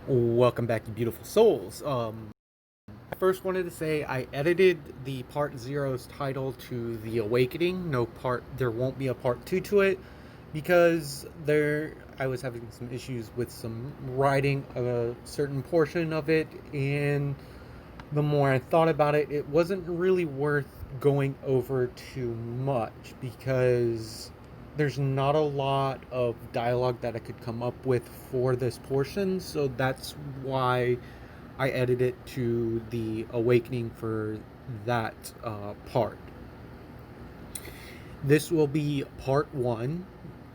Welcome back to Beautiful Souls. I first wanted to say I edited the part zero's title to The Awakening. There won't be a part two to it because I was having some issues with some writing of a certain portion of it, and the more I thought about it, it wasn't really worth going over too much because there's not a lot of dialogue that I could come up with for this portion, so that's why I edited it to the awakening for that part. This will be part one,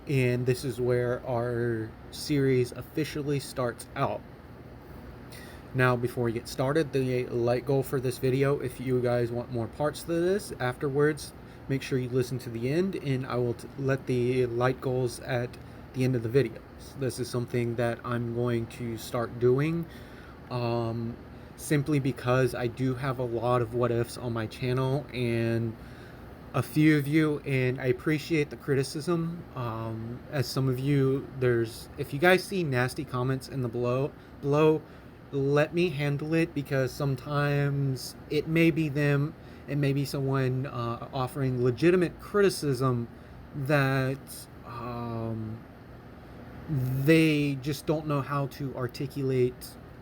and this is where our series officially starts out. Now, before we get started, the light goal for this video, if you guys want more parts to this afterwards, make sure you listen to the end, and I will let the light goals at the end of the videos. This is something that I'm going to start doing simply because I do have a lot of what ifs on my channel, and a few of you, and I appreciate the criticism. As some of you, if you guys see nasty comments in the below, let me handle it, because sometimes it may be them, it may be someone offering legitimate criticism that they just don't know how to articulate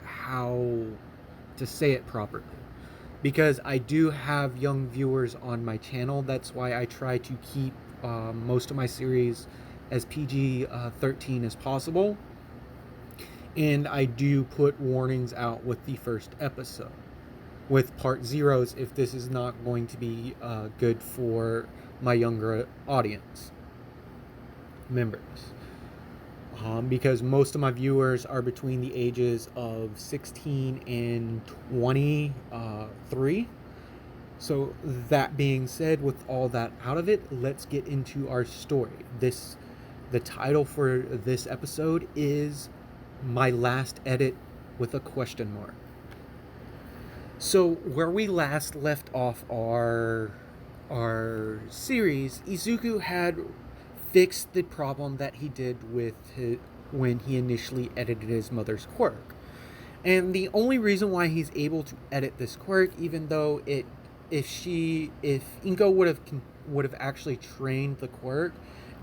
how to say it properly. Because I do have young viewers on my channel, that's why I try to keep most of my series as PG-13 as possible. And I do put warnings out with the first episode, with part zeros, if this is not going to be good for my younger audience members. Because most of my viewers are between the ages of 16 and 23. So that being said, with all that out of it, let's get into our story. The title for this episode is My Last Edit with a question mark. So where we last left off our series, Izuku had fixed the problem that he did when he initially edited his mother's quirk. And the only reason why he's able to edit this quirk, even though if Inko would have actually trained the quirk,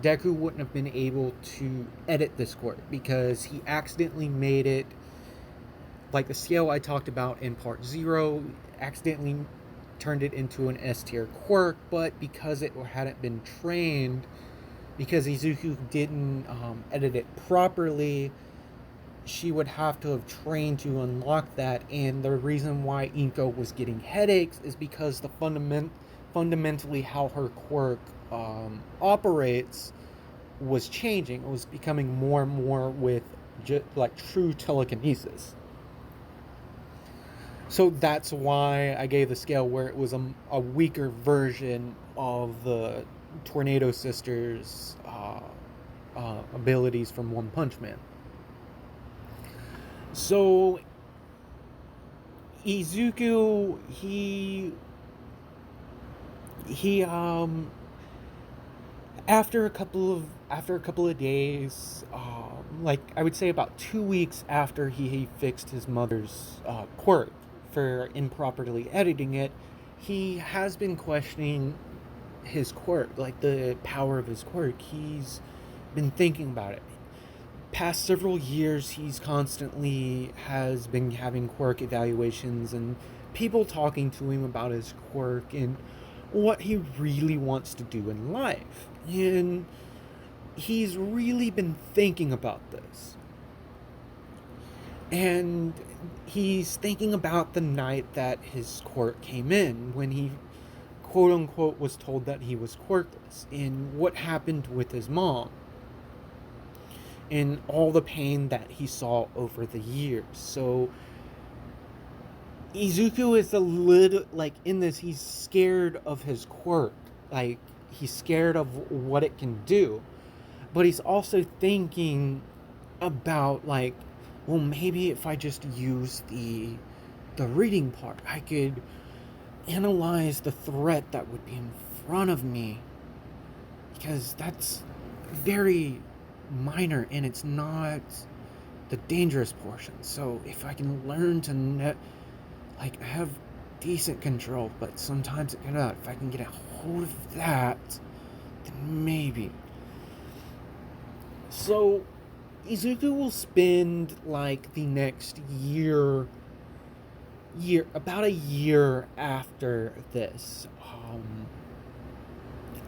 Deku wouldn't have been able to edit this quirk, because he accidentally made it, like the scale I talked about in part 0, accidentally turned it into an S tier quirk, but because it hadn't been trained, because Izuku didn't edit it properly, she would have to have trained to unlock that. And the reason why Inko was getting headaches is because the fundamentally how her quirk operates was changing. It was becoming more and more with like true telekinesis. So that's why I gave the scale where it was a weaker version of the Tornado Sisters abilities from One Punch Man. So Izuku, he after a couple of days, like I would say about 2 weeks after he fixed his mother's quirk for improperly editing it, he has been questioning his quirk, like the power of his quirk. He's been thinking about it. Past several years, he's constantly has been having quirk evaluations and people talking to him about his quirk and what he really wants to do in life. And he's really been thinking about this. And he's thinking about the night that his quirk came in, when he quote-unquote was told that he was quirkless, and what happened with his mom, and all the pain that he saw over the years. So Izuku is a little, like, in this, he's scared of his quirk. Like, he's scared of what it can do. But he's also thinking about, like, well, maybe if I just use the reading part, I could analyze the threat that would be in front of me. Because that's very minor, and it's not the dangerous portions. So if I can learn to have decent control, but sometimes it cannot. If I can get a hold of that, then maybe. So Izuku will spend like the next about a year after this,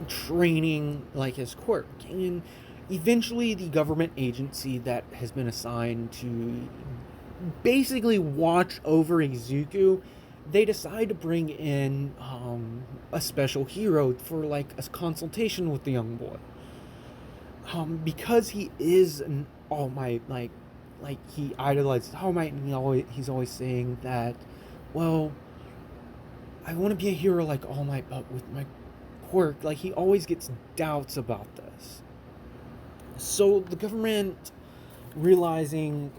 training like his quirk, and eventually the government agency that has been assigned to basically watch over Izuku, they decide to bring in a special hero for like a consultation with the young boy. Because he is an All Might, like he idolizes All Might, and he's always saying that, well, I want to be a hero like All Might, but with my quirk. Like, he always gets doubts about this. So the government, realizing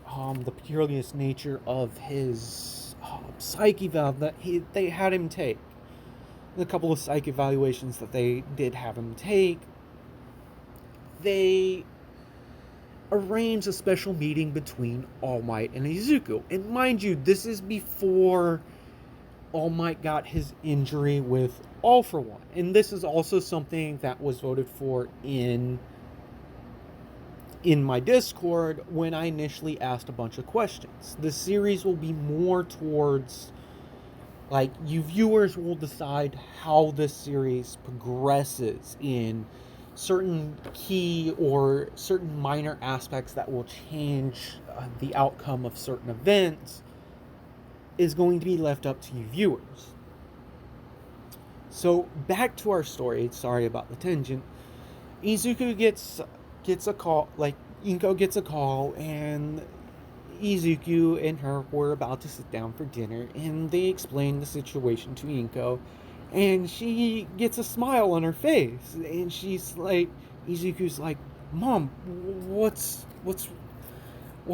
the peculiar nature of his psych eval that they had him take, the couple of psych evaluations that they did have him take, they arranged a special meeting between All Might and Izuku. And mind you, this is before All Might got his injury with All for One. And this is also something that was voted for in my Discord when I initially asked a bunch of questions. The series will be more towards, like, you viewers will decide how this series progresses in certain key or certain minor aspects that will change the outcome of certain events is going to be left up to you viewers. So back to our story. Sorry about the tangent. Izuku gets a call, like Inko gets a call, and Izuku and her were about to sit down for dinner, and they explain the situation to Inko, and she gets a smile on her face, and she's like, Izuku's like, Mom, what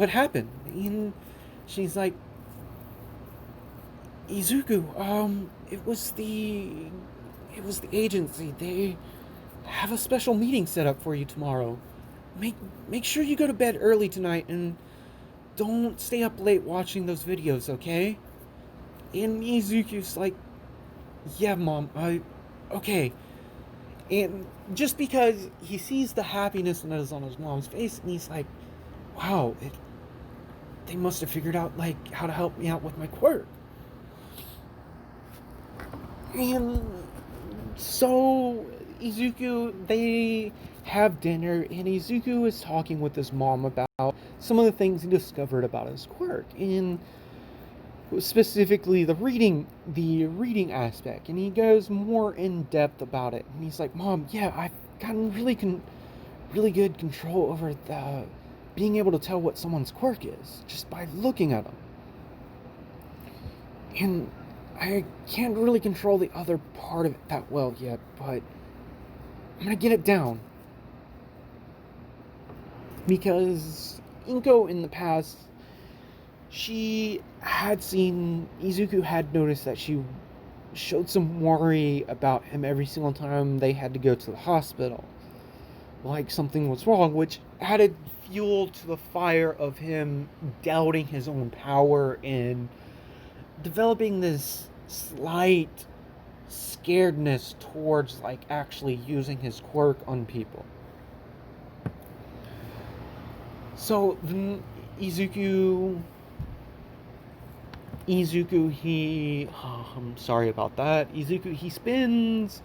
happened? And she's like, Izuku, it was the agency. They have a special meeting set up for you tomorrow. Make sure you go to bed early tonight and don't stay up late watching those videos, okay? And Izuku's like, yeah, Mom, okay. And just because he sees the happiness that is on his mom's face, and he's like, wow, they must have figured out, like, how to help me out with my quirk. And so Izuku, they have dinner, and Izuku is talking with his mom about some of the things he discovered about his quirk, and specifically the reading aspect, and he goes more in depth about it. And he's like, Mom, yeah, I've gotten really good control over the being able to tell what someone's quirk is just by looking at them. And I can't really control the other part of it that well yet, but I'm gonna get it down. Because Inko in the past, she had seen, Izuku had noticed that she showed some worry about him every single time they had to go to the hospital. Like something was wrong, which added fuel to the fire of him doubting his own power and developing this slight scaredness towards like actually using his quirk on people. So then Izuku, I'm sorry about that. Izuku, he spends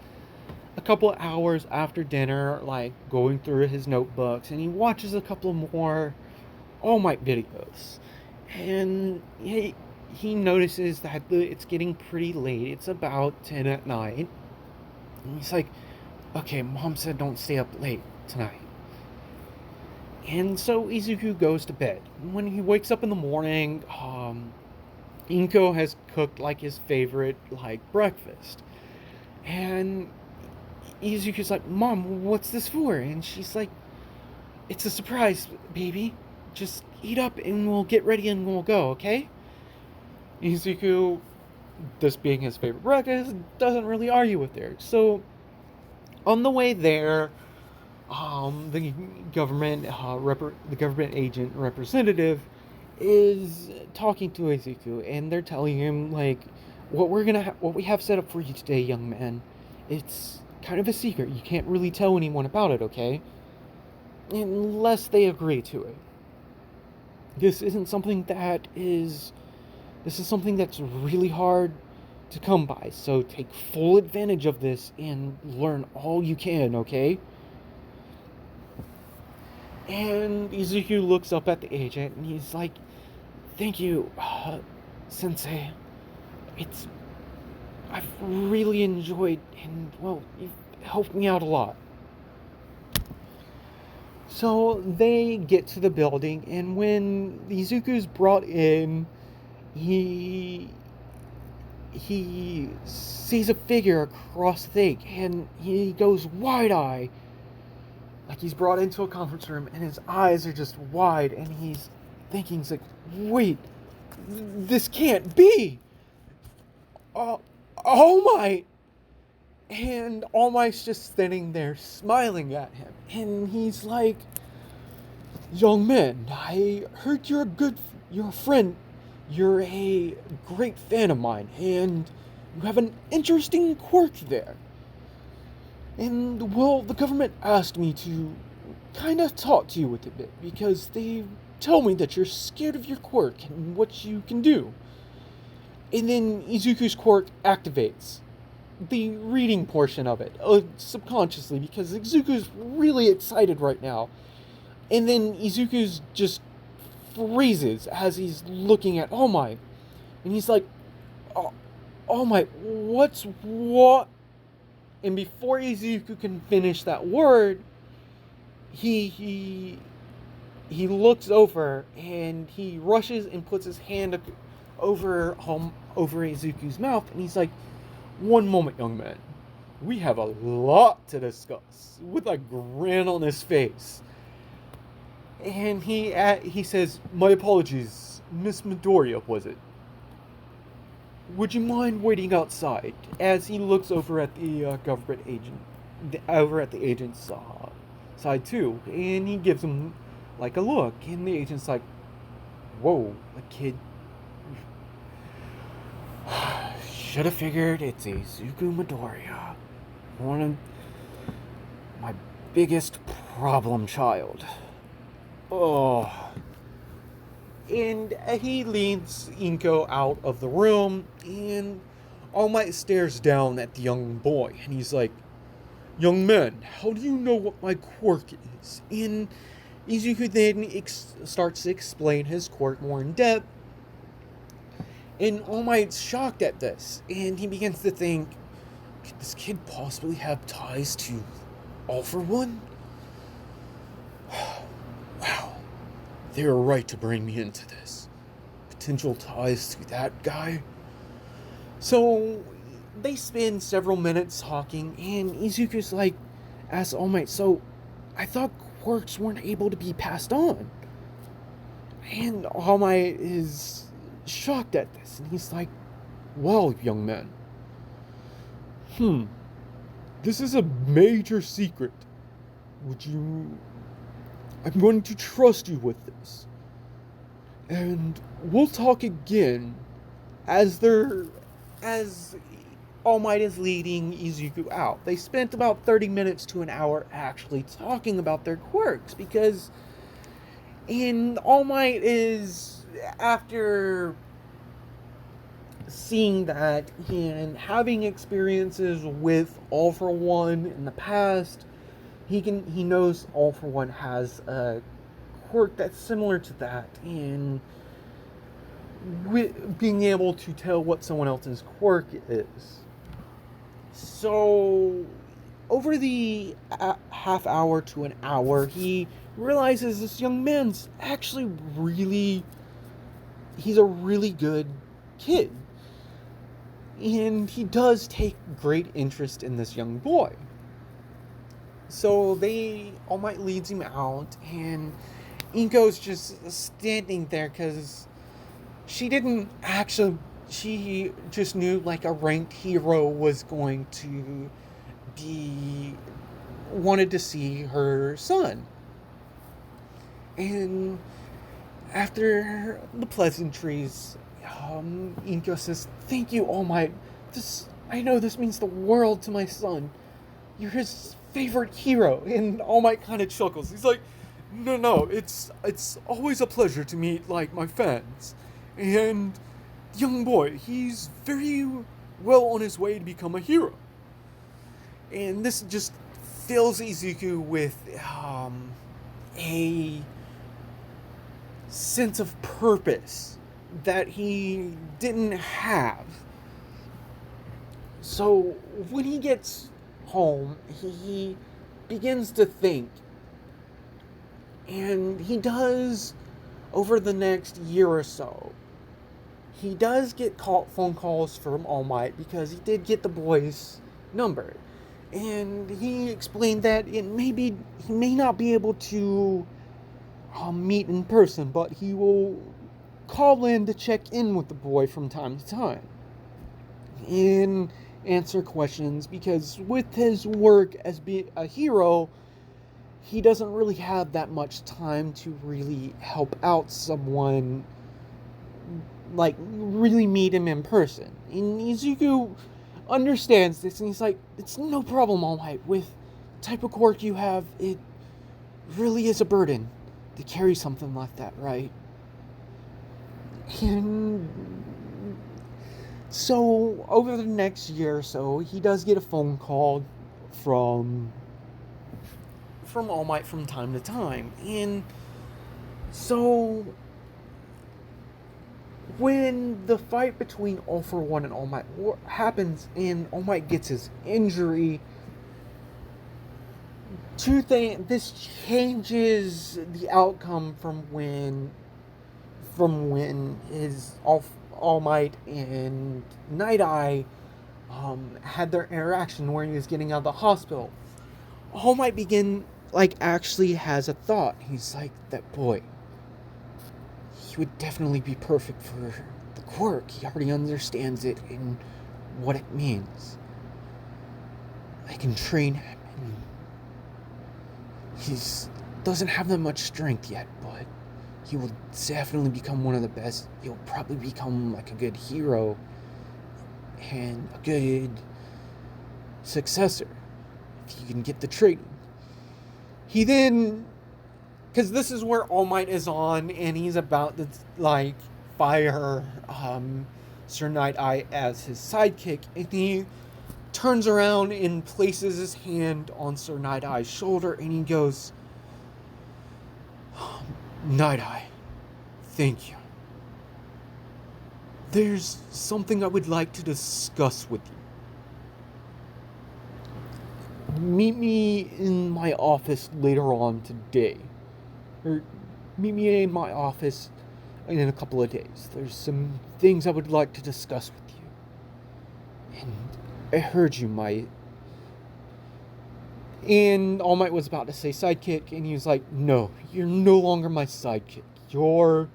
a couple of hours after dinner, like, going through his notebooks, and he watches a couple more All Might videos. And he notices that it's getting pretty late. It's about 10 at night. And he's like, okay, Mom said don't stay up late tonight. And so Izuku goes to bed. When he wakes up in the morning, Inko has cooked like his favorite like breakfast. And Izuku's like, Mom, what's this for? And she's like, it's a surprise, baby. Just eat up and we'll get ready and we'll go, okay? Izuku, this being his favorite breakfast, doesn't really argue with her. So, on the way there, the government agent representative is talking to Izuku, and they're telling him like, what we have set up for you today, young man. It's kind of a secret. You can't really tell anyone about it, okay? Unless they agree to it. This isn't something that is. This is something that's really hard to come by. So take full advantage of this and learn all you can, okay? And Izuku looks up at the agent and he's like, "Thank you, Sensei. It's I've really enjoyed, and well, you've helped me out a lot." So they get to the building, and when Izuku's brought in, he he sees a figure across the thing, and he goes wide-eye, like he's brought into a conference room, and his eyes are just wide, and he's thinking, he's like, "Wait, this can't be! All Might!" And All Might's just standing there smiling at him. And he's like, "Young man, I heard you're a friend. You're a great fan of mine, and you have an interesting quirk there. And, well, the government asked me to kind of talk to you with a bit, because they tell me that you're scared of your quirk and what you can do." And then Izuku's quirk activates the reading portion of it, subconsciously, because Izuku's really excited right now. And then Izuku's just freezes as he's looking at All Might. And he's like, All Might, what's what? And before Izuku can finish that word, he looks over and he rushes and puts his hand over Izuku's mouth, and he's like, "One moment, young man. We have a lot to discuss," with a grin on his face. And he says, "My apologies, Miss Midoriya, was it? Would you mind waiting outside?" As he looks over at the government agent, over at the agent's side too, and he gives him like a look, and the agent's like, "Whoa, a kid. Should have figured it's Izuku Midoriya, one of my biggest problem child." Oh. And he leads Inko out of the room, and All Might stares down at the young boy, and he's like, "Young man, how do you know what my quirk is?" And Izuku then starts to explain his quirk more in depth, and All Might's shocked at this, and he begins to think, could this kid possibly have ties to All for One? Wow, they were right to bring me into this. Potential ties to that guy? So they spend several minutes talking, and Izuku's like, asks All Might, "So, I thought quirks weren't able to be passed on." And All Might is shocked at this, and he's like, "Well, young man, this is a major secret. I'm going to trust you with this. And we'll talk again," as All Might is leading Izuku out. They spent about 30 minutes to an hour actually talking about their quirks, because All Might is, after seeing that and having experiences with All for One in the past, he knows All for One has a quirk that's similar to that, and being able to tell what someone else's quirk is. So over the half hour to an hour, he realizes this young man's actually he's a really good kid. And he does take great interest in this young boy. So All Might leads him out, and Inko's just standing there because she just knew like a ranked hero was going to wanted to see her son. And After the pleasantries, Inko says, "Thank you, All Might. I know this means the world to my son. You're his favorite hero." And All Might kind of chuckles. He's like, "No, no, it's always a pleasure to meet like my fans." And young boy, he's very well on his way to become a hero. And this just fills Izuku with a sense of purpose that he didn't have. So when he gets home, he begins to think. And he does, over the next year or so, he does get phone calls from All Might because he did get the boy's number. And he explained that he may not be able to meet in person, but he will call in to check in with the boy from time to time and answer questions, because with his work as being a hero, he doesn't really have that much time to really help out someone, like really meet him in person. And Izuku understands this, and he's like, "It's no problem, All Might. With the type of quirk you have, it really is a burden to carry something like that, right?" And so over the next year or so, he does get a phone call from All Might from time to time. And so when the fight between All For One and All Might happens and All Might gets his injury, this changes the outcome from when his All Might and Nighteye had their interaction where he was getting out of the hospital. All Might actually has a thought. He's like, "That boy, he would definitely be perfect for the quirk. He already understands it and what it means. I can train him. And he doesn't have that much strength yet, but he will definitely become one of the best. He'll probably become like a good hero and a good successor if you can get the training." He then, because this is where All Might is on, and he's about to fire Sir Nighteye as his sidekick, and he turns around and places his hand on Sir Night-Eye's shoulder, and he goes, "Night-Eye, thank you. There's something I would like to discuss with you. Meet me in my office later on today. Or meet me in my office in a couple of days. There's some things I would like to discuss with you. And I heard you, Might." And All Might was about to say sidekick, and he was like, "No, you're no longer my sidekick. You're..."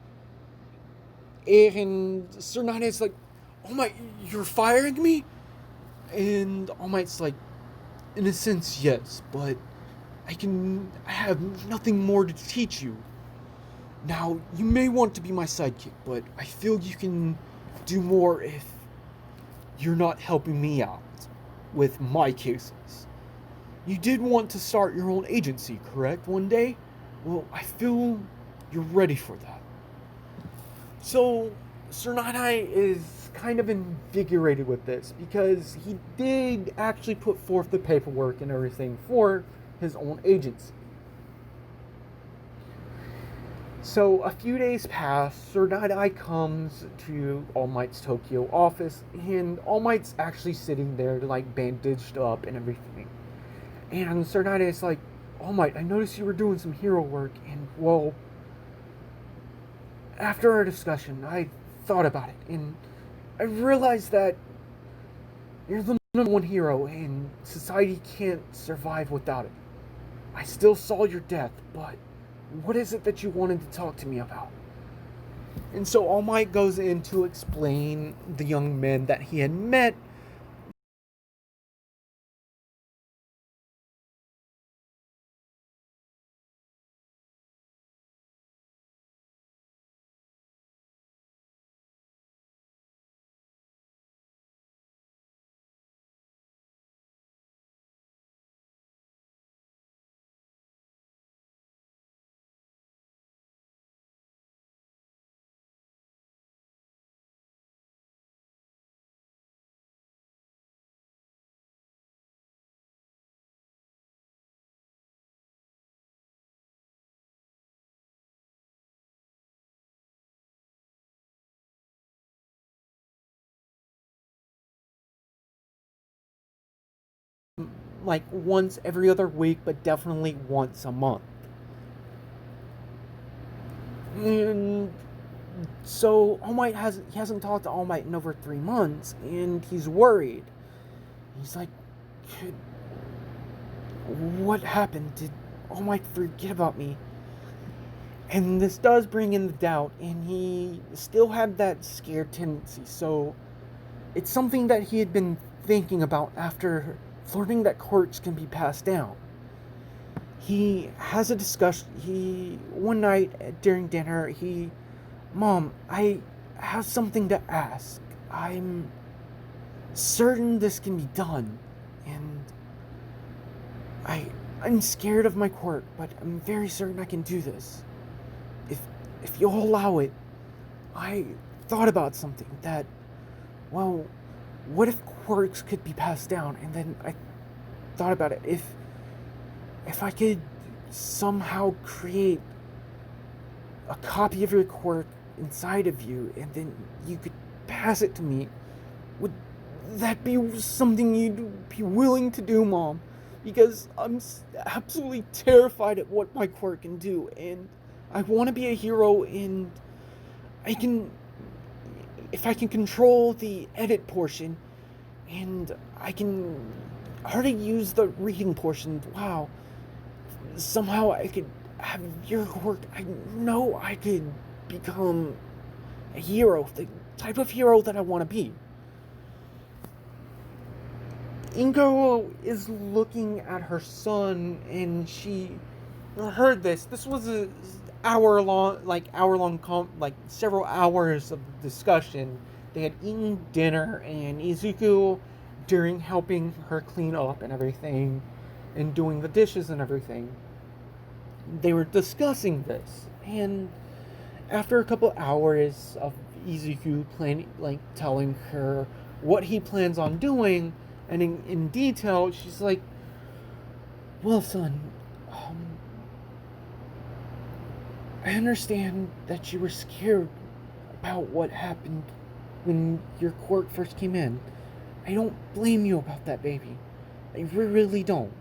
And Sir Nine's like, "All Might, you're firing me?" And All Might's like, "In a sense, yes, but I have nothing more to teach you. Now, you may want to be my sidekick, but I feel you can do more if you're not helping me out with my cases. You did want to start your own agency, correct, one day? Well, I feel you're ready for that." So, Sir Nighteye is kind of invigorated with this, because he did actually put forth the paperwork and everything for his own agency. So a few days pass, Sir Nighteye comes to All Might's Tokyo office, and All Might's actually sitting there bandaged up and everything. And Sir Nighteye is like, "All Might, I noticed you were doing some hero work, and well, after our discussion, I thought about it, and I realized that you're the number one hero, and society can't survive without it. I still saw your death, but what is it that you wanted to talk to me about?" And so All Might goes in to explain the young men that he had met like once every other week, but definitely once a month. And so All Might hasn't talked to All Might in over 3 months, and he's worried. He's like, what happened? Did All Might forget about me? And this does bring in the doubt, and he still had that scared tendency, so it's something that he had been thinking about after learning that quirks can be passed down. He has a discussion. One night during dinner, Mom, I have something to ask. I'm certain this can be done, and I'm scared of my quirk, but I'm very certain I can do this. If you'll allow it, I thought about something that, well, what if quirks could be passed down? And then I thought about it. If I could somehow create a copy of your quirk inside of you, and then you could pass it to me, would that be something you'd be willing to do, Mom? Because I'm absolutely terrified at what my quirk can do, and I want to be a hero, and if I can control the edit portion, and I can already use the reading portion, wow, somehow I could have your quirk. I know I could become a hero, the type of hero that I want to be. Inko is looking at her son, and she heard this. This was a several hours of discussion. They had eaten dinner, and Izuku, during helping her clean up and everything, and doing the dishes and everything, they were discussing this. And after a couple hours of Izuku telling her what he plans on doing, and in detail, she's like, well, son, I understand that you were scared about what happened when your quirk first came in. I don't blame you about that, baby. I really don't.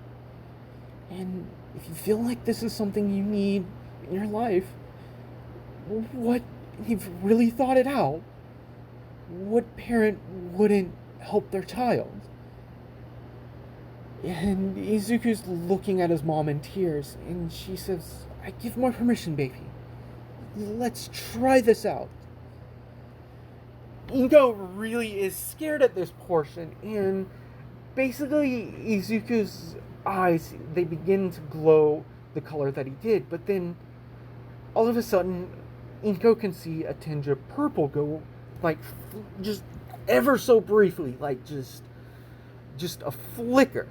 And if you feel like this is something you need in your life, you've really thought it out. What parent wouldn't help their child? And Izuku's looking at his mom in tears, and she says, I give my permission, baby. Let's try this out. Inko really is scared at this portion, and basically Izuku's eyes, they begin to glow the color that he did, but then all of a sudden Inko can see a tinge of purple go, just ever so briefly, just a flicker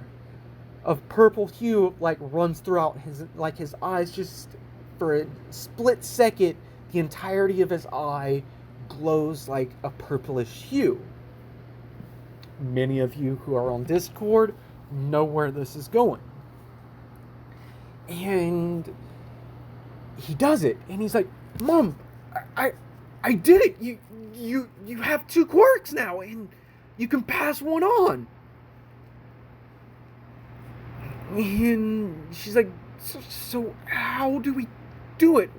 of purple hue runs throughout his eyes. Just for a split second, the entirety of his eye glows like a purplish hue. Many of you who are on Discord know where this is going. And he does it, and he's like, Mom, I did it. You have 2 quirks now, and you can pass one on. And she's like, so how do we do it?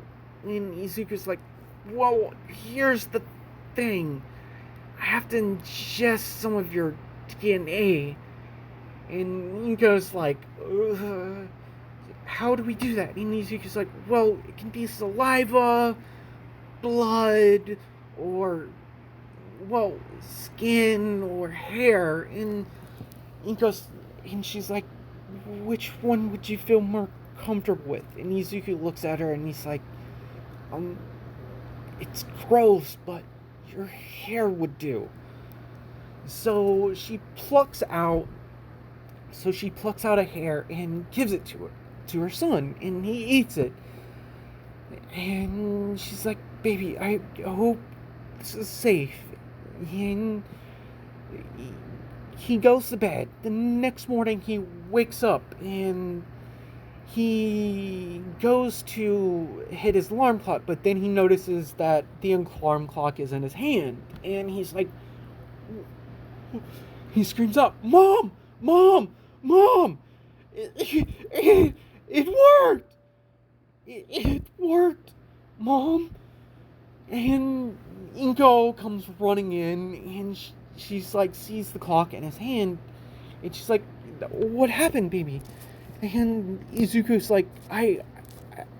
And Izuku's like, well, here's the thing. I have to ingest some of your DNA. And Inko's like, how do we do that? And Izuku's like, well, it can be saliva, blood, or, well, skin or hair. And she's like, which one would you feel more comfortable with? And Izuku looks at her and he's like, it's gross, but your hair would do. So she plucks out a hair and gives it to her son, and he eats it. And she's like, baby, I hope this is safe. And he goes to bed. The next morning he wakes up and he goes to hit his alarm clock, but then he notices that the alarm clock is in his hand, and he's like, he screams out, Mom! Mom! Mom! It worked! It worked, Mom! And Inko comes running in, and she's like, sees the clock in his hand, and she's like, what happened, baby? And Izuku's like, I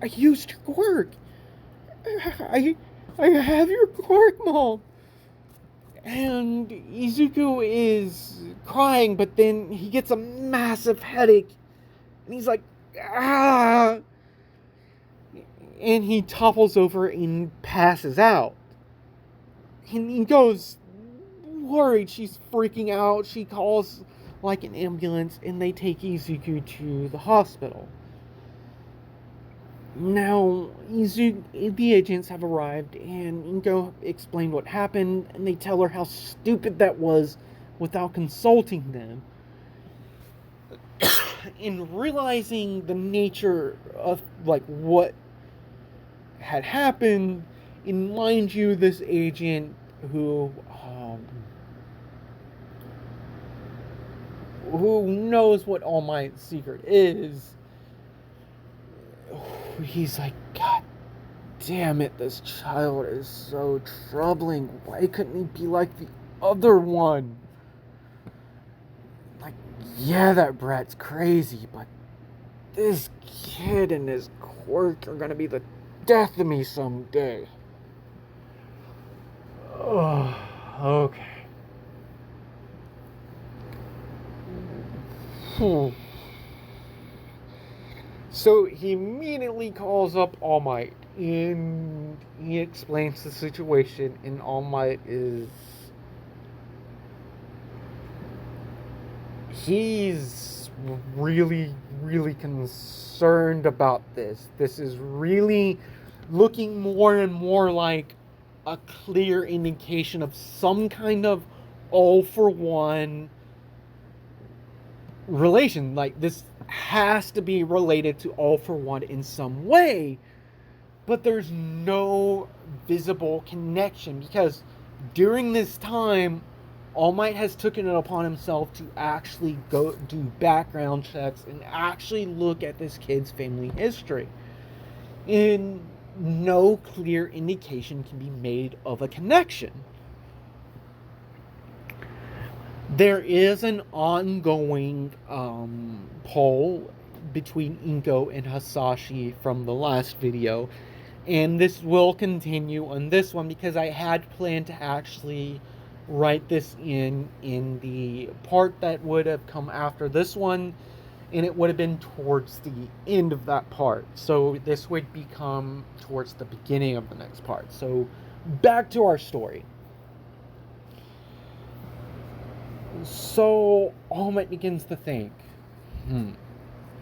used your quirk. I have your quirk, Mom. And Izuku is crying, but then he gets a massive headache, and he's like, ah! And he topples over and passes out. And he goes worried. She's freaking out. She calls like an ambulance, and they take Izuku to the hospital. Now, the agents have arrived, and Inko explained what happened, and they tell her how stupid that was without consulting them. In realizing the nature of, like, what had happened, and mind you, this agent who knows what All Might's secret is, he's like, God damn it, this child is so troubling. Why couldn't he be like the other one? Like, yeah, that brat's crazy, but this kid and his quirk are gonna be the death of me someday. Oh, okay. So he immediately calls up All Might, and he explains the situation, and All Might is... he's really, really concerned about this. This is really looking more and more like a clear indication of some kind of all-for-one relation. Like, this has to be related to All for One in some way, but there's no visible connection, because during this time, All Might has taken it upon himself to actually go do background checks and actually look at this kid's family history, and no clear indication can be made of a connection. There is an ongoing poll between Inko and Hasashi from the last video, and this will continue on this one, because I had planned to actually write this in the part that would have come after this one, and it would have been towards the end of that part. So this would become towards the beginning of the next part. So back to our story. So All Might begins to think.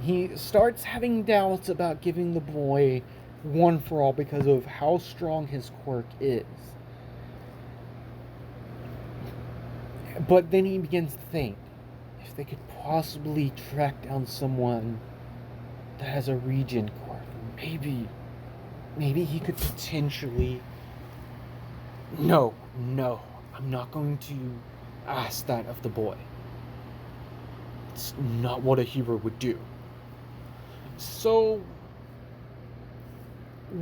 He starts having doubts about giving the boy One for All because of how strong his quirk is. But then he begins to think, if they could possibly track down someone that has a regen quirk, maybe he could potentially... No, I'm not going to ask that of the boy. It's not what a hero would do. So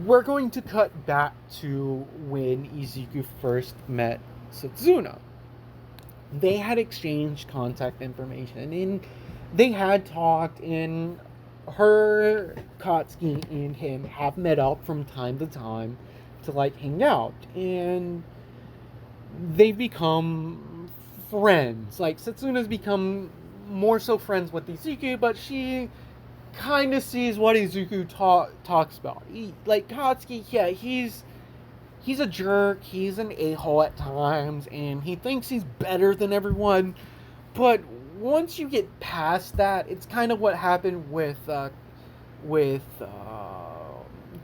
we're going to cut back to when Izuku first met Setsuna. They had exchanged contact information, and they had talked, and her, Katsuki, and him have met up from time to time to, like, hang out, and they've become friends. Like, Setsuna's become more so friends with Izuku, but she kind of sees what Izuku talks about. Like, Katsuki, yeah, he's a jerk, he's an a-hole at times, and he thinks he's better than everyone, but once you get past that, it's kind of what happened with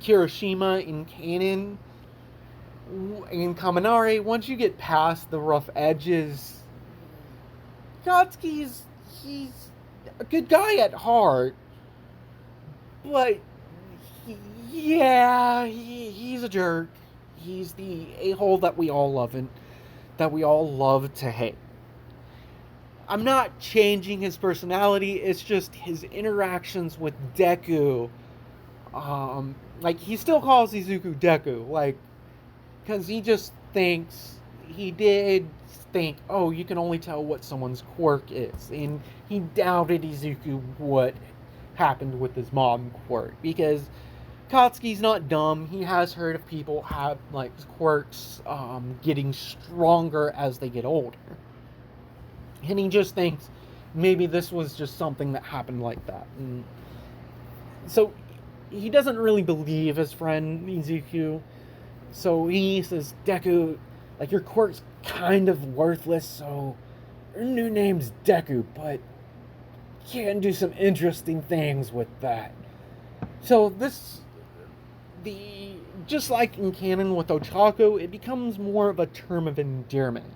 Kirishima in Canon, in Kaminari. Once you get past the rough edges, Katsuki's he's a good guy at heart, but he's a jerk. He's the a-hole that we all love and that we all love to hate. I'm not changing his personality. It's just his interactions with Deku. Like, he still calls Izuku Deku, like, because he just thinks, he did think, oh, you can only tell what someone's quirk is, and he doubted Izuku what happened with his mom quirk, because Katsuki's not dumb. He has heard of people have, like, quirks getting stronger as they get older, and he just thinks maybe this was just something that happened like that. And so he doesn't really believe his friend Izuku. So he says, Deku, like, your quirk's kind of worthless, so your new name's Deku, but you can do some interesting things with that. So just like in canon with Ochako, it becomes more of a term of endearment.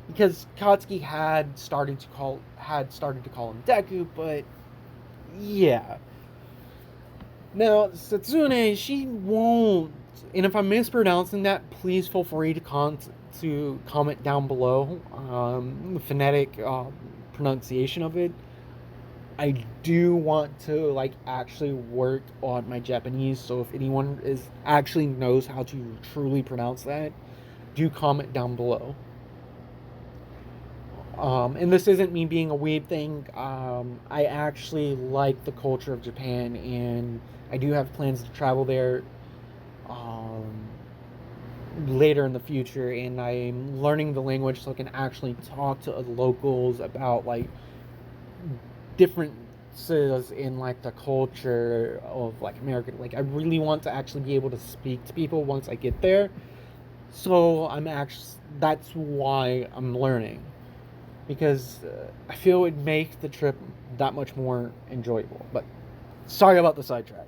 Because Katsuki had started to call him Deku, but yeah. Now, Satsune, she won't, and if I'm mispronouncing that, please feel free to comment down below the phonetic pronunciation of it. I do want to, like, actually work on my Japanese, so if anyone actually knows how to truly pronounce that, do comment down below. And this isn't me being a weeb thing. I actually like the culture of Japan, and I do have plans to travel there later in the future, and I'm learning the language so I can actually talk to locals about, like, differences in, like, the culture of, like, America. Like, I really want to actually be able to speak to people once I get there. So that's why I'm learning. Because I feel it would make the trip that much more enjoyable. But sorry about the sidetrack.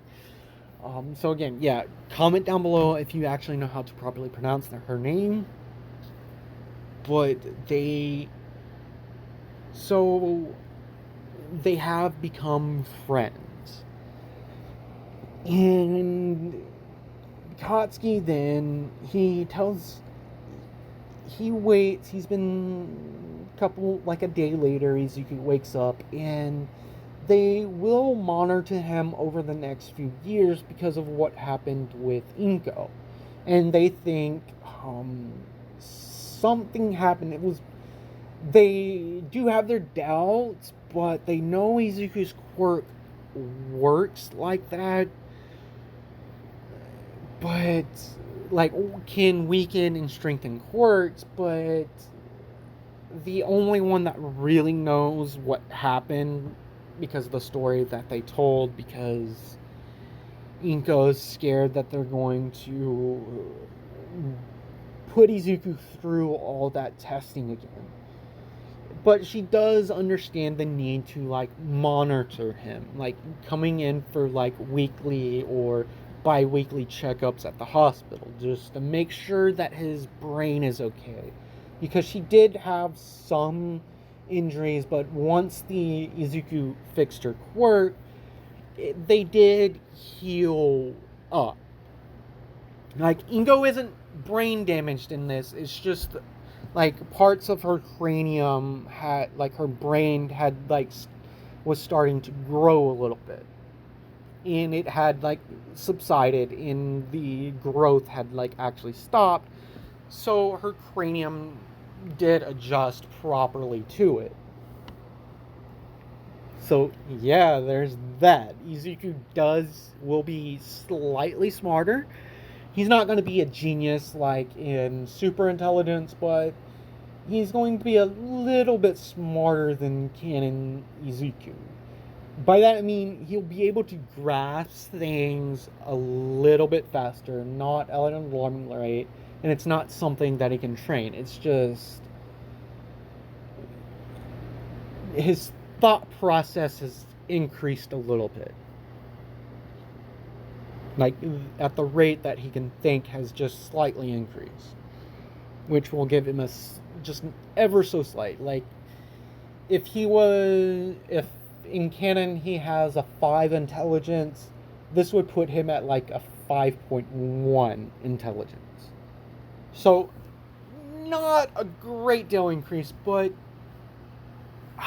So again, yeah, comment down below if you actually know how to properly pronounce her name. But they have become friends. And Katsuki then, he waits, he's been a day later, Izuku wakes up, and they will monitor him over the next few years because of what happened with Inko. And they think something happened. They do have their doubts, but they know Izuku's quirk works like that, but, like, can weaken and strengthen quirks, but the only one that really knows what happened, because of the story that they told, because Inko's scared that they're going to put Izuku through all that testing again. But she does understand the need to, like, monitor him, like, coming in for, like, weekly or bi-weekly checkups at the hospital, just to make sure that his brain is okay. Because she did have some injuries, but once the Izuku fixed her quirk, they did heal up. Like, Ingo isn't brain damaged in this, it's just, like, parts of her cranium had, like, her brain had, like, was starting to grow a little bit. And it had, like, subsided, and the growth had, like, actually stopped. So her cranium did adjust properly to it. So, yeah, there's that. Izuku will be slightly smarter. He's not going to be a genius like in super intelligence, but he's going to be a little bit smarter than canon Izuku. By that I mean he'll be able to grasp things a little bit faster, not at an alarming rate, and it's not something that he can train. It's just his thought process has increased a little bit. Like, at the rate that he can think has just slightly increased, which will give him just ever so slight. Like, if in canon he has a 5 intelligence, this would put him at, like, a 5.1 intelligence. So, not a great deal increase, but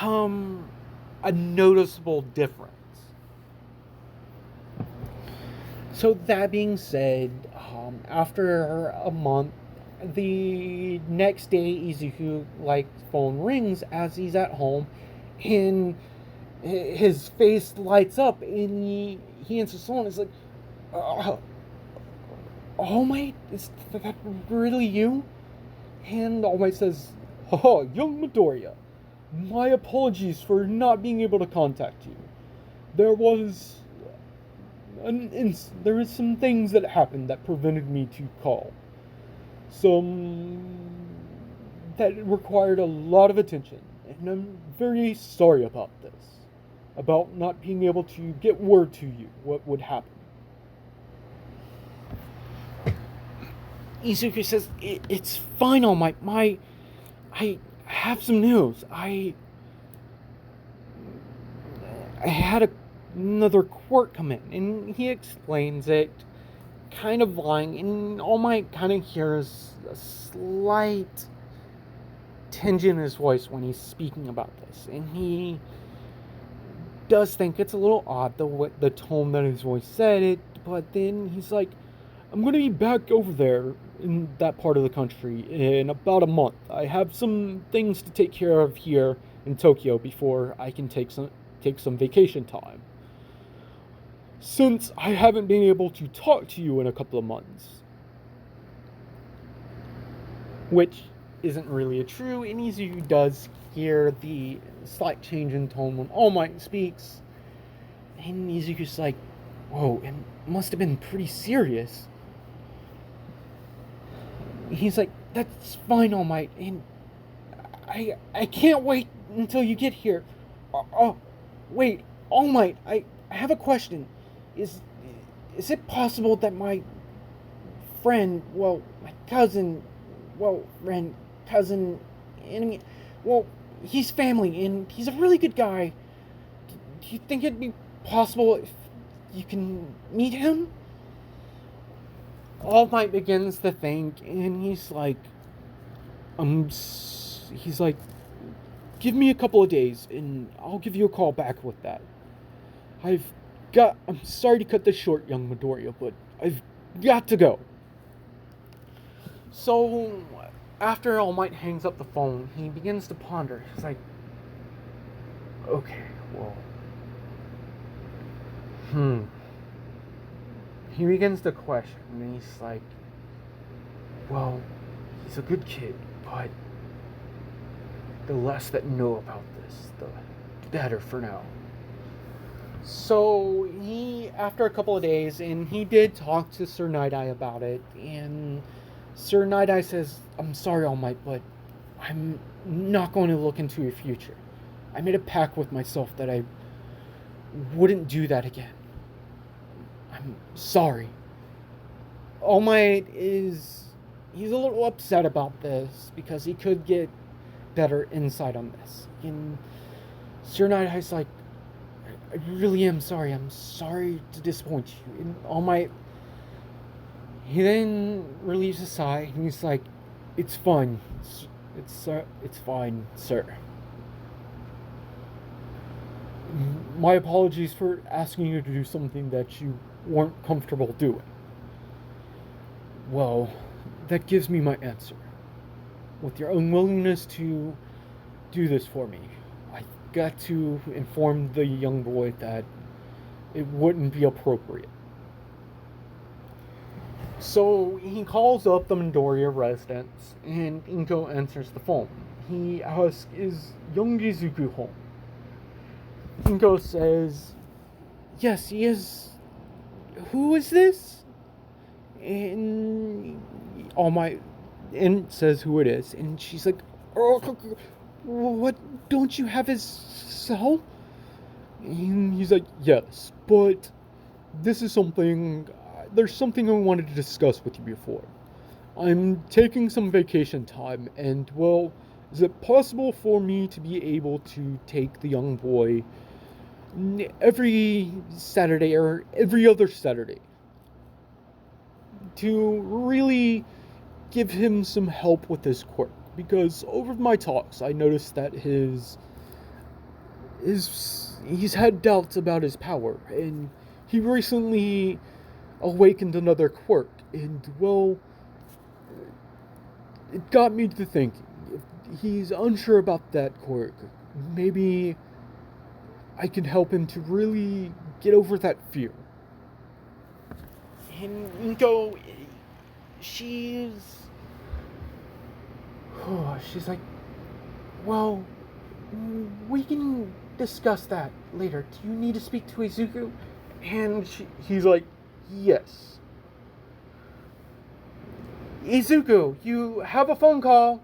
um, a noticeable difference. So that being said, after a month, the next day Izuku phone rings as he's at home, and his face lights up, and he answers the phone. It's like, uh, All Might, is that really you? And All Might says, "Oh, young Midoriya, my apologies for not being able to contact you. There was there was some things that happened that prevented me to call. Some that required a lot of attention, and I'm very sorry about this. About not being able to get word to you what would happen." Izuku says, "It's fine, All Might. I have some news. I had another Quirk come in," and he explains it, kind of lying, and All Might kind of hears a slight tinge in his voice when he's speaking about this, and he does think it's a little odd the tone that his voice said it, but then he's like, "I'm going to be back over there in that part of the country in about a month. I have some things to take care of here in Tokyo before I can take some vacation time. Since I haven't been able to talk to you in a couple of months." Which isn't really true, and Izuku does hear the slight change in tone when All Might speaks, and Izuku's like, "Whoa, it must have been pretty serious." He's like, "That's fine, All Might, and I can't wait until you get here. Wait, All Might, I have a question. Is it possible that my friend, my cousin, enemy, he's family, and he's a really good guy. Do you think it'd be possible if you can meet him?" All Might begins to think, and he's like, "Give me a couple of days, and I'll give you a call back with that. I'm sorry to cut this short, young Midoriya, but I've got to go." So, after All Might hangs up the phone, he begins to ponder. He's like, "Okay, well, He begins to question, and he's like, "Well, he's a good kid, but the less that know about this, the better for now." So after a couple of days, and he did talk to Sir Nighteye about it, and Sir Nighteye says, "I'm sorry, All Might, but I'm not going to look into your future. I made a pact with myself that I wouldn't do that again. I'm sorry." All Might he's a little upset about this because he could get better insight on this. And Sir Nightheye's like, "I really am sorry. I'm sorry to disappoint you." And All Might, he then relieves a sigh, and he's like, "It's fine. It's fine, sir. My apologies for asking you to do something that you weren't comfortable doing. Well, that gives me my answer. With your unwillingness to do this for me, I got to inform the young boy that it wouldn't be appropriate." So he calls up the Midoriya residence, and Inko answers the phone. He asks, "Is young Izuku home?" Inko says, "Yes, he is. Who is this?" And All Might and says who it is, and she's like, "Oh, what? Don't you have his cell?" And he's like, "Yes, but this is something. There's something I wanted to discuss with you before. I'm taking some vacation time, and well, is it possible for me to be able to take the young boy every Saturday or every other Saturday to really give him some help with his quirk? Because over my talks, I noticed that his he's had doubts about his power, and he recently awakened another quirk, and well, it got me to thinking. If he's unsure about that quirk, maybe I can help him to really get over that fear. And Inko, she's she's like, well, we can discuss that later. Do you need to speak to Izuku? And he's like, yes. Izuku, you have a phone call.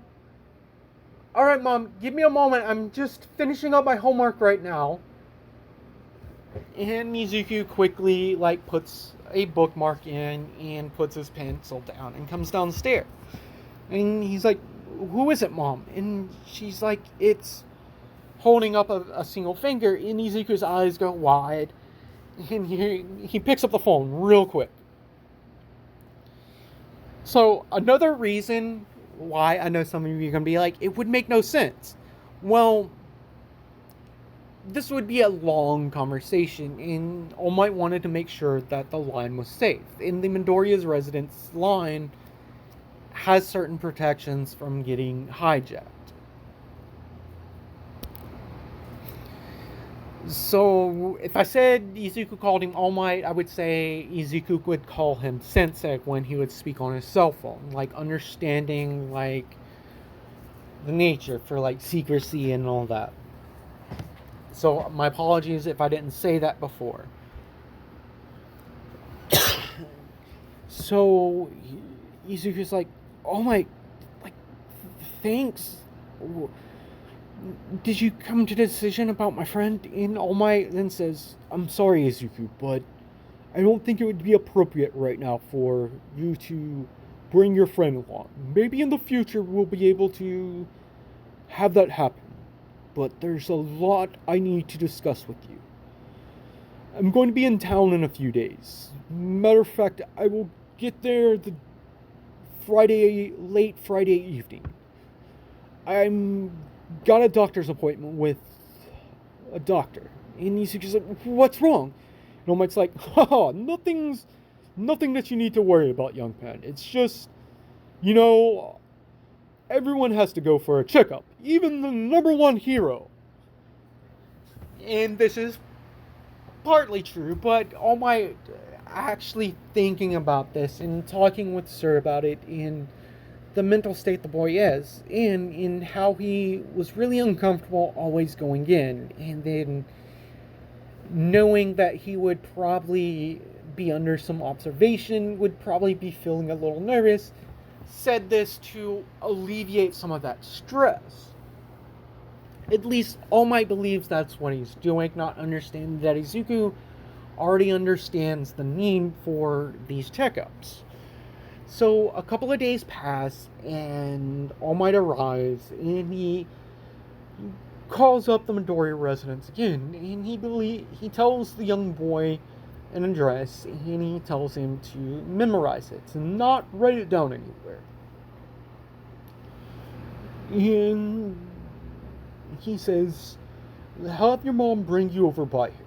Alright, Mom, give me a moment. I'm just finishing up my homework right now. And Izuku quickly, puts a bookmark in and puts his pencil down and comes downstairs. And he's like, who is it, Mom? And she's like, it's holding up a single finger. And Izuku's eyes go wide. And he picks up the phone real quick. So, another reason why I know some of you are going to be like, it would make no sense. Well, this would be a long conversation, and All Might wanted to make sure that the line was safe. And the Midoriya's residence line has certain protections from getting hijacked. So, if I said Izuku called him All Might, I would say Izuku would call him Sensei when he would speak on his cell phone. Understanding, the nature for, secrecy and all that. So, my apologies if I didn't say that before. So, Izuku's like, All Might, thanks. Did you come to a decision about my friend? And All Might then says, I'm sorry, Izuku, but I don't think it would be appropriate right now for you to bring your friend along. Maybe in the future we'll be able to have that happen. But there's a lot I need to discuss with you. I'm going to be in town in a few days. Matter of fact, I will get there the late Friday evening. I'm got a doctor's appointment with a doctor. And he's just like, what's wrong? And All Might's like, haha, nothing that you need to worry about, young man. It's just, everyone has to go for a checkup. Even the number one hero. And this is partly true, but All Might actually thinking about this and talking with Sir about it in the mental state the boy is, and in how he was really uncomfortable always going in, and then knowing that he would probably be under some observation, would probably be feeling a little nervous, said this to alleviate some of that stress. At least All Might believes that's what he's doing, not understanding that Izuku already understands the need for these checkups. So a couple of days pass, and All Might arrives, and he calls up the Midoriya residence again, and he tells the young boy an address, and he tells him to memorize it, and not write it down anywhere. And he says, have your mom bring you over by here.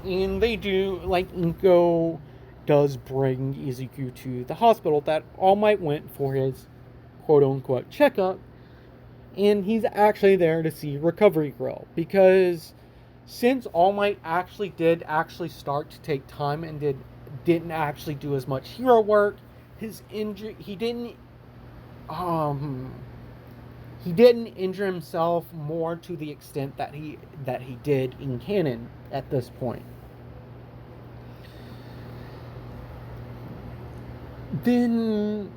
And they do, Inko does bring Izuku to the hospital that All Might went for his quote-unquote checkup, and he's actually there to see Recovery Girl, because since All Might did start to take time and didn't actually do as much hero work, his injury, he didn't injure himself more to the extent that he did in canon at this point. Then,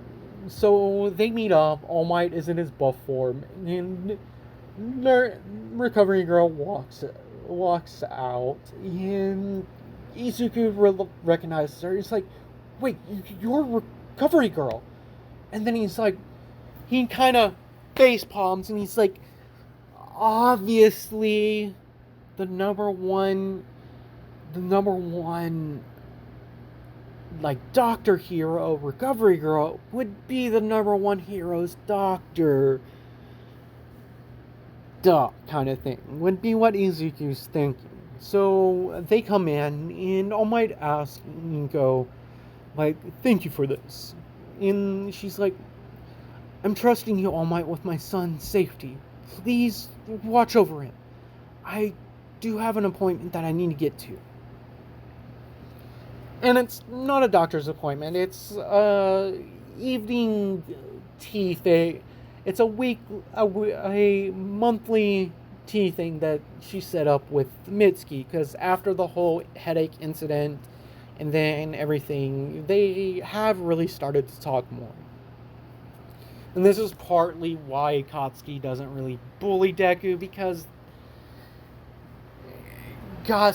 so they meet up. All Might is in his buff form, and Recovery Girl walks out, and Izuku recognizes her. He's like, "Wait, you're Recovery Girl," and then he's like, he kind of face palms, and he's like, obviously, the number one doctor hero, Recovery Girl, would be the number one hero's doctor. duh kind of thing would be what Izuku's thinking. So they come in, and All Might ask Nico, like, thank you for this. And she's like, I'm trusting you, All Might, with my son's safety. Please watch over him. I do have an appointment that I need to get to. And it's not a doctor's appointment. It's evening tea thing. It's a monthly tea thing that she set up with Mitsuki, because after the whole headache incident and then everything, they have really started to talk more. And this is partly why Katsuki doesn't really bully Deku, because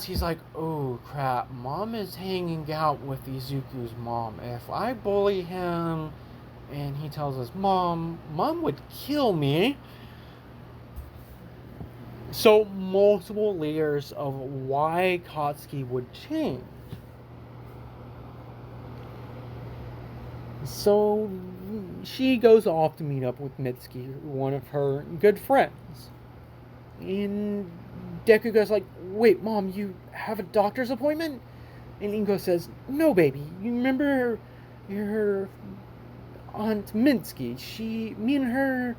he's like, oh crap, Mom is hanging out with Izuku's mom. If I bully him and he tells us Mom would kill me. So multiple layers of why Katsuki would change. So she goes off to meet up with Mitsuki, one of her good friends. And Deku goes like, wait, Mom, you have a doctor's appointment? And Ingo says, no, baby. You remember your Aunt Mitsuki? Me and her,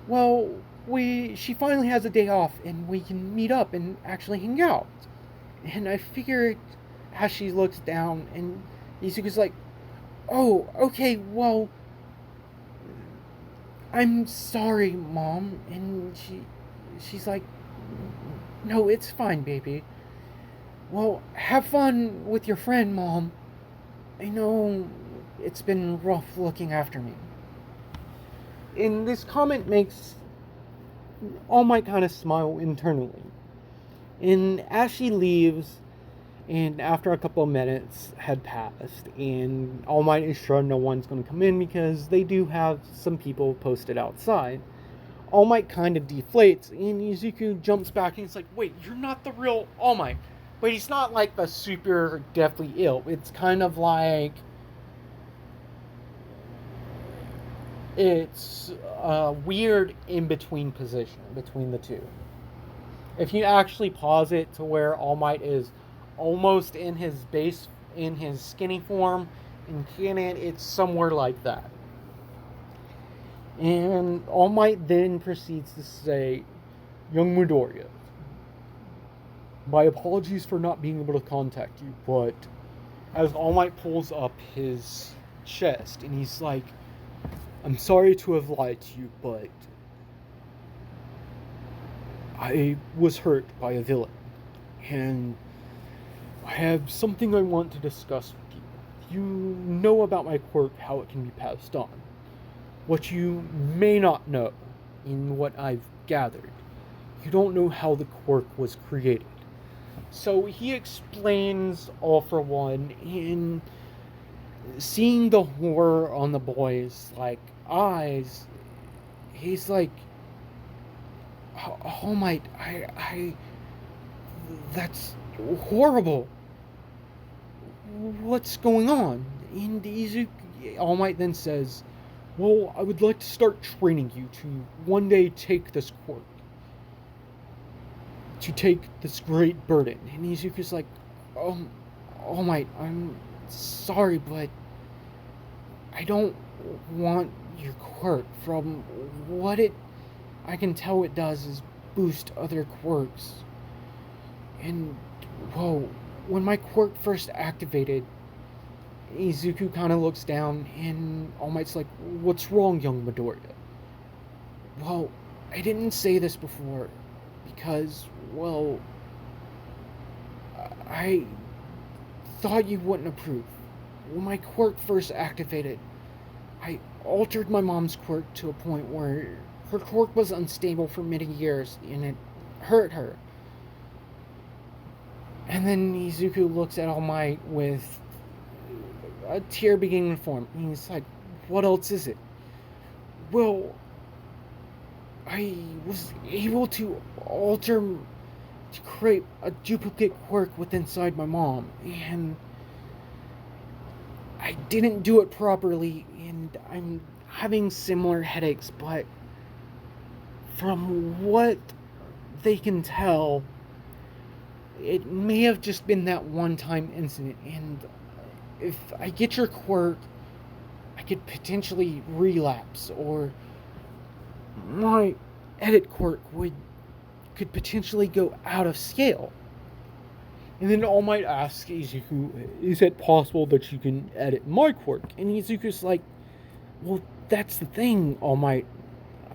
well, she finally has a day off and we can meet up and actually hang out. And I figured as she looks down and Izuku's like, oh, okay, well, I'm sorry, Mom. And she's like, no, it's fine, baby. Well, have fun with your friend, Mom. I know it's been rough looking after me. And this comment makes All Might kind of smile internally. And as she leaves, and after a couple of minutes had passed, and All Might is sure no one's going to come in because they do have some people posted outside, All Might kind of deflates, and Izuku jumps back and he's like, wait, you're not the real All Might. But he's not like the super deathly ill. It's kind of like, it's a weird in-between position between the two. If you actually pause it to where All Might is almost in his skinny form, in canon, it's somewhere like that. And All Might then proceeds to say, young Midoriya, my apologies for not being able to contact you, but as All Might pulls up his chest and he's like, I'm sorry to have lied to you, but I was hurt by a villain, and I have something I want to discuss with you. You know about my quirk, how it can be passed on. What you may not know, in what I've gathered, you don't know how the quirk was created. So he explains all for one, and seeing the horror on the boy's eyes, he's like, oh my, that's horrible. What's going on? And Izuku, All Might then says, well, I would like to start training you to one day take this quirk. To take this great burden. And Izuku's like, All Might, I'm sorry, but I don't want your quirk. From what I can tell it does is boost other quirks. And, whoa, when my quirk first activated, Izuku kind of looks down, and All Might's like, what's wrong, young Midoriya? Well, I didn't say this before, because, well, I thought you wouldn't approve. When my quirk first activated, I altered my mom's quirk to a point where her quirk was unstable for many years, and it hurt her. And then Izuku looks at All Might with a tear beginning to form, and he's like, what else is it? Well, I was able to create a duplicate quirk within inside my mom, and I didn't do it properly, and I'm having similar headaches, but from what they can tell, it may have just been that one-time incident, and if I get your quirk, I could potentially relapse, or my edit quirk could potentially go out of scale. And then All Might asks Izuku, is it possible that you can edit my quirk? And Izuku's like, well, that's the thing, All Might.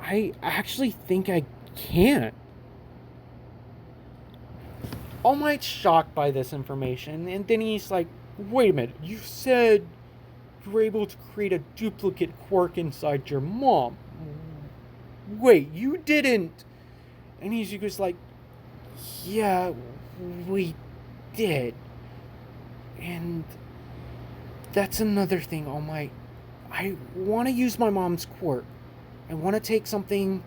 I actually think I can. All Might's shocked by this information, and then he's like, wait a minute, you said you were able to create a duplicate quirk inside your mom. Wait, you didn't. And Izuku's like, yeah, we did. And that's another thing, All Might. I want to use my mom's quirk. I want to take something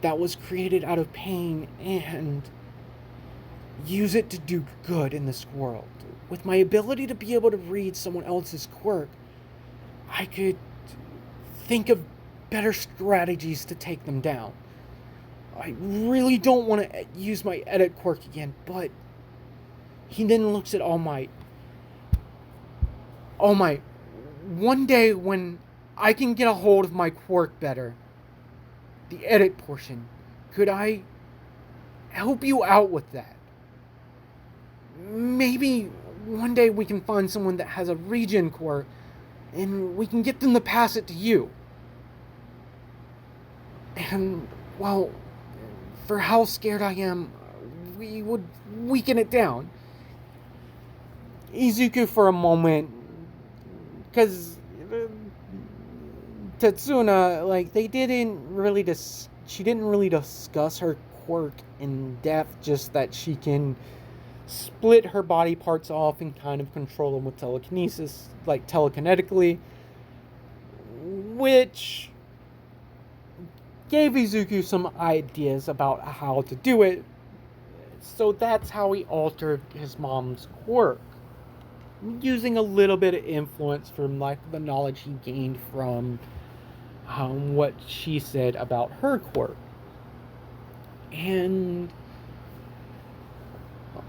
that was created out of pain and use it to do good in this world. With my ability to be able to read someone else's quirk, I could think of better strategies to take them down. I really don't want to use my edit quirk again, but he then looks at All Might. All Might, one day when I can get a hold of my quirk better, the edit portion, could I help you out with that? Maybe one day we can find someone that has a regen quirk and we can get them to pass it to you. And, well, for how scared I am, we would weaken it down. Izuku for a moment, because Tetsuna, like, she didn't really discuss her quirk in depth, just that she can split her body parts off and kind of control them with telekinesis, like telekinetically, which gave Izuku some ideas about how to do it. So that's how he altered his mom's quirk, using a little bit of influence from like the knowledge he gained from what she said about her quirk. And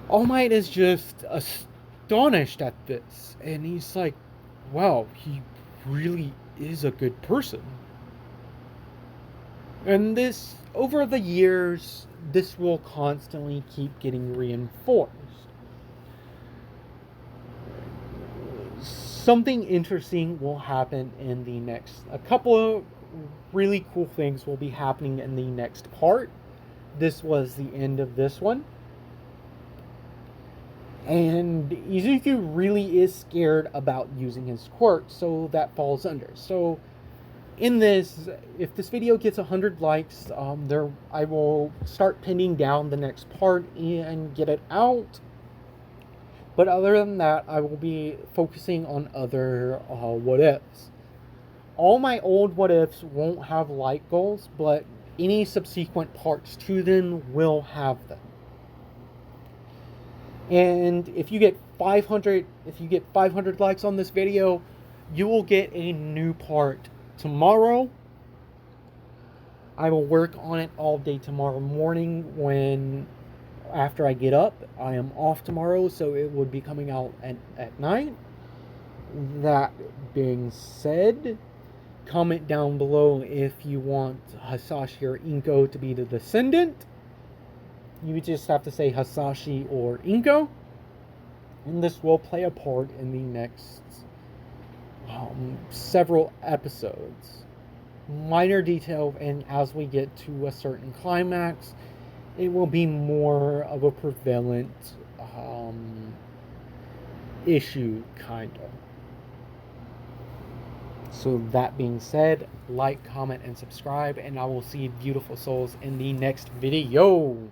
All Might is just astonished at this, and he's like, wow, he really is a good person. And this, over the years, this will constantly keep getting reinforced. Something interesting will happen in the next, a couple of really cool things will be happening in the next part. This was the end of this one. And Izuku really is scared about using his quirk, so that falls under. So in this, if this video gets 100 likes, I will start pinning down the next part and get it out. But other than that, I will be focusing on other what ifs. All my old what ifs won't have like goals, but any subsequent parts to them will have them. And if you get 500 likes on this video, you will get a new part tomorrow. I will work on it all day tomorrow morning after I get up. I am off tomorrow, so it would be coming out at night. That being said, comment down below if you want Hasashi or Inko to be the descendant. You just have to say Hasashi or Inko. And this will play a part in the next several episodes. Minor detail, and as we get to a certain climax, it will be more of a prevalent issue, kind of. So that being said, like, comment, and subscribe, and I will see you beautiful souls in the next video.